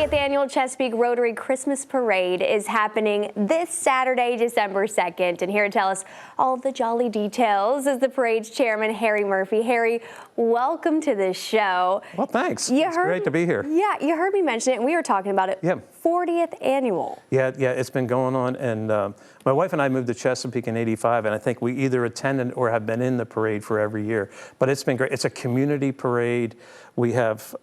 40th Annual Chesapeake Rotary Christmas Parade is happening this Saturday, December 2nd. And here to tell us all of the jolly details is the parade's chairman, Harry Murphy. Harry, welcome to this show. Well, thanks. It's great to be here. Yeah, you heard me mention it, and we were talking about it. Yeah. 40th Annual. Yeah, it's been going on. And my wife and I moved to Chesapeake in '85, and I think we either attended or have been in the parade for every year. But it's been great. It's a community parade. We have...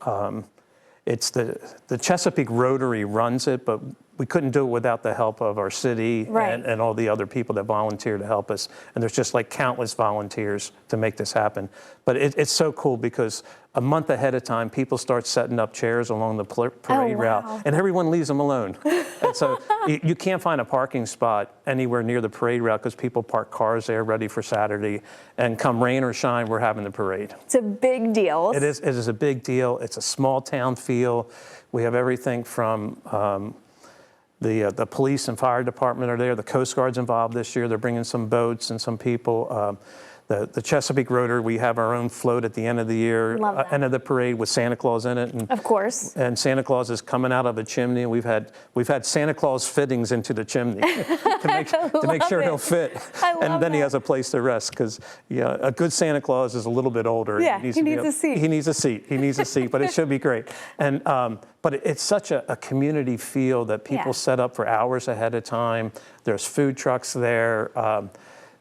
It's the Chesapeake Rotary runs it, but we couldn't do it without the help of our city and all the other people that volunteer to help us. And there's just like countless volunteers to make this happen. But it's so cool because a month ahead of time, people start setting up chairs along the parade route, and everyone leaves them alone. And so you can't find a parking spot anywhere near the parade route because people park cars there ready for Saturday. And come rain or shine, we're having the parade. It's a big deal. It is a big deal. It's a small town feel. We have everything from the police and fire department are there. The Coast Guard's involved this year. They're bringing some boats and some people. The Chesapeake Rotary, we have our own float at the end of the year, end of the parade with Santa Claus in it. And, of course. And Santa Claus is coming out of a chimney. And we've had Santa Claus fittings into the chimney to make sure he'll fit. And then he has a place to rest because a good Santa Claus is a little bit older. Yeah, he needs a seat. He needs a seat. He needs a seat, but it should be great. And but it's such a community feel that people set up for hours ahead of time. There's food trucks there.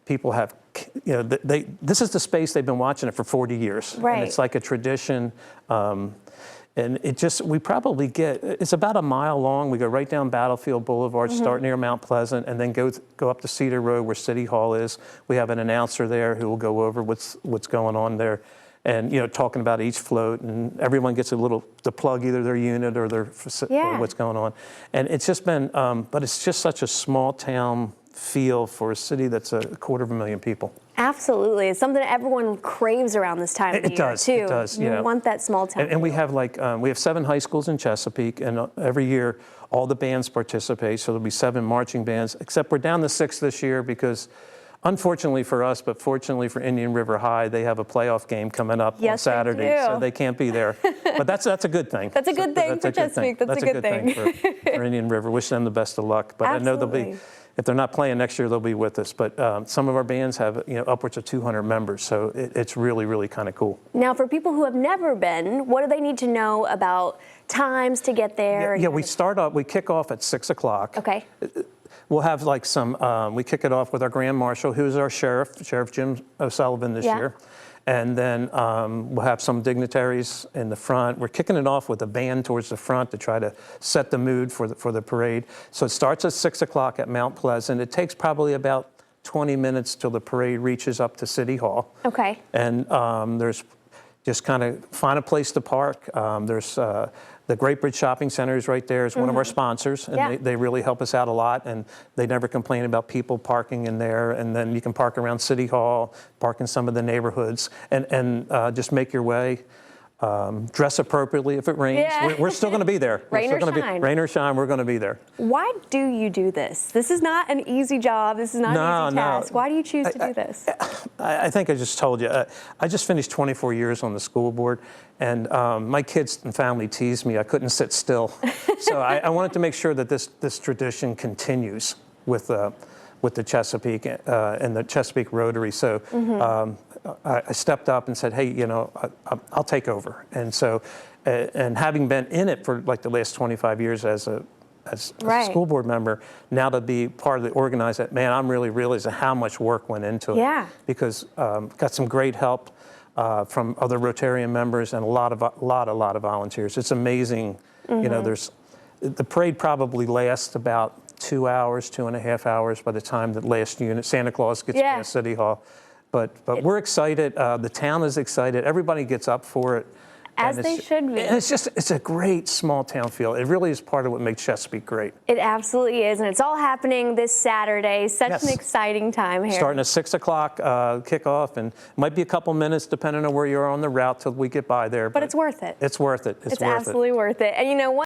People have, this is the space they've been watching it for 40 years. Right. And it's like a tradition. And we probably it's about a mile long. We go right down Battlefield Boulevard, start near Mount Pleasant, and then go up to Cedar Road where City Hall is. We have an announcer there who will go over what's going on there. And talking about each float, and everyone gets to plug either their unit or or what's going on. And it's just been, but it's just such a small town feel for a city that's 250,000 people. Absolutely, it's something that everyone craves around this time of the year too. It does. You want that small town. And we have we have 7 high schools in Chesapeake, and every year all the bands participate. So there'll be 7 marching bands. Except we're down to 6 this year because, unfortunately for us, but fortunately for Indian River High, they have a playoff game coming up on Saturday, so they can't be there. But that's a good thing. That's a good thing for Chesapeake. That's a good thing for Indian River. Wish them the best of luck. But Absolutely. I know they'll be. If they're not playing next year, they'll be with us. But some of our bands have upwards of 200 members, so it's really, really kind of cool. Now, for people who have never been, what do they need to know about times to get there? Yeah, we kick off at 6 o'clock. Okay. We'll have we kick it off with our Grand Marshal, who's our Sheriff Jim O'Sullivan this year. And then we'll have some dignitaries in the front. We're kicking it off with a band towards the front to try to set the mood for the parade. So it starts at 6 o'clock at Mount Pleasant. It takes probably about 20 minutes till the parade reaches up to City Hall. Okay. And there's just kind of find a place to park. There's the Great Bridge Shopping Center is right there. It's one of our sponsors, and they really help us out a lot, and they never complain about people parking in there. And then you can park around City Hall, park in some of the neighborhoods, and just make your way. Dress appropriately if it rains. Yeah. We're still going to be there. Rain or shine. Rain or shine, we're going to be there. Why do you do this? This is not an easy job. This is not an easy task. Why do you choose to do this? I think I just told you. I just finished 24 years on the school board, and my kids and family teased me. I couldn't sit still. So I wanted to make sure that this tradition continues with the Chesapeake and the Chesapeake Rotary. So I stepped up and said, hey, I'll take over. And so, and having been in it for like the last 25 years as a school board member, now to be part of the organizer, man, I'm really realizing how much work went into it. Yeah. Because got some great help from other Rotarian members and a lot of volunteers. It's amazing. The parade probably lasts about 2 hours, 2.5 hours by the time the last unit, Santa Claus, gets past City Hall. But we're excited. The town is excited. Everybody gets up for it. As they should be. And it's a great small town feel. It really is part of what makes Chesapeake great. It absolutely is. And it's all happening this Saturday. Such an exciting time here. Starting at 6 o'clock kickoff, and it might be a couple minutes depending on where you are on the route till we get by there. But it's worth it. It's worth it. It's absolutely worth it. And you know what?